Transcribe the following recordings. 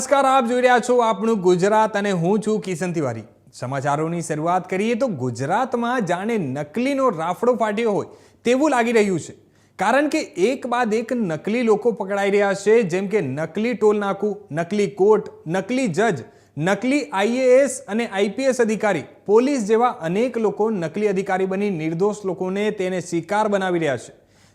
નમસ્કાર, આપ જોઈ રહ્યા છો આપણું ગુજરાત અને હું છું કિશન તિવારી। સમાચારોની શરૂઆત કરીએ તો ગુજરાતમાં જાણે નકલીનો રાફડો ફાટ્યો હોય તેવું લાગી રહ્યું છે, કારણ કે એક બાદ એક નકલી લોકો પકડાઈ રહ્યા છે, જેમ કે નકલી ટોલ નાકું, નકલી કોર્ટ, નકલી જજ, નકલી આઈએએસ અને આઈપીએસ અધિકારી, પોલીસ જેવા અનેક લોકો નકલી અધિકારી બની નિર્દોષ લોકોને તેને શિકાર બનાવી રહ્યા છે।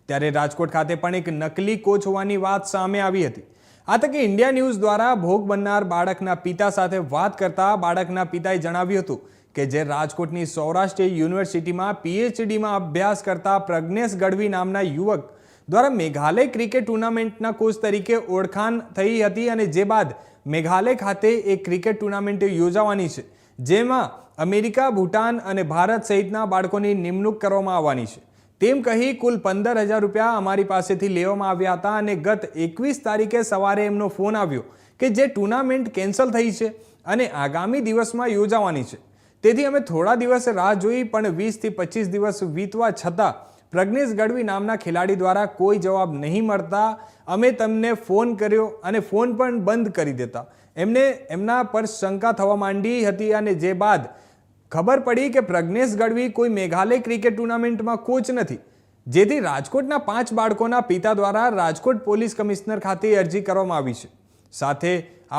ત્યારે રાજકોટ ખાતે પણ એક નકલી કોચ હોવાની વાત સામે આવી હતી। આ તકે ઇન્ડિયા ન્યૂઝ દ્વારા ભોગ બનનાર બાળકના પિતા સાથે વાત કરતા બાળકના પિતાએ જણાવ્યું હતું કે જે રાજકોટની સૌરાષ્ટ્ર યુનિવર્સિટીમાં પીએચડીમાં અભ્યાસ કરતા પ્રજ્ઞેશ ગઢવી નામના યુવક દ્વારા મેઘાલય ક્રિકેટ ટુર્નામેન્ટના કોચ તરીકે ઓળખાણ થઈ હતી અને જે બાદ મેઘાલય ખાતે એક ક્રિકેટ ટુર્નામેન્ટ યોજાવાની છે, જેમાં અમેરિકા, ભૂટાન અને ભારત સહિતના બાળકોની નિમણૂક કરવામાં આવવાની છે તેમ કહી કુલ 15,000 રૂપિયા અમારી પાસેથી લેવામાં આવ્યા હતા અને ગત 21 તારીખે સવારે એમનો ફોન આવ્યો કે જે ટુર્નામેન્ટ કેન્સલ થઈ છે અને આગામી દિવસમાં યોજાવાની છે। તેથી અમે થોડા દિવસ રાહ જોઈ, પણ 20 થી 25 દિવસ વીતવા છતાં પ્રજ્ઞેશ ગઢવી નામના ખેલાડી દ્વારા કોઈ જવાબ નહીં મળતા અમે તેમને ફોન કર્યો અને ફોન પણ બંધ કરી દેતા એમના પર શંકા થવા માંડી હતી અને જે બાદ ખબર પડી કે પ્રજ્ઞેશ ગઢવી કોઈ મેઘાલય ક્રિકેટ ટુર્નામેન્ટમાં કોચ નથી, જેથી રાજકોટના 5 બાળકોના પિતા દ્વારા રાજકોટ પોલીસ કમિશનર ખાતે અરજી કરવામાં આવી છે। સાથે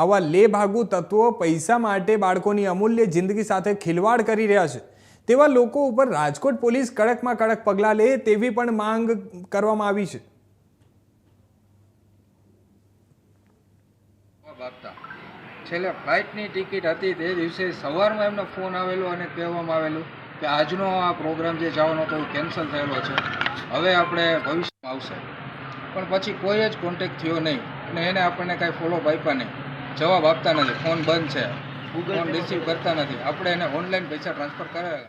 આવા લેભાગુ તત્વો પૈસા માટે બાળકોની અમૂલ્ય જિંદગી સાથે ખિલવાડ કરી રહ્યા છે, તેવા લોકો ઉપર રાજકોટ પોલીસ કડકમાં કડક પગલાં લે તેવી પણ માંગ કરવામાં આવી છે। છેલ્લે ફ્લાઇટની ટિકિટ હતી તે દિવસે સવારમાં એમનો ફોન આવેલો અને કહેવામાં આવેલું કે આજનો આ પ્રોગ્રામ જે જવાનો હતો એ કેન્સલ થયેલો છે, હવે આપણે ભવિષ્યમાં આવશે, પણ પછી કોઈ જ કોન્ટેક્ટ થયો નહીં અને એને આપણને કાંઈ ફોલોઅપ આપ્યા નહીં, જવાબ આપતા નથી, ફોન બંધ છે, ફોન રિસીવ કરતા નથી, આપણે એને ઓનલાઈન પૈસા ટ્રાન્સફર કરેલા।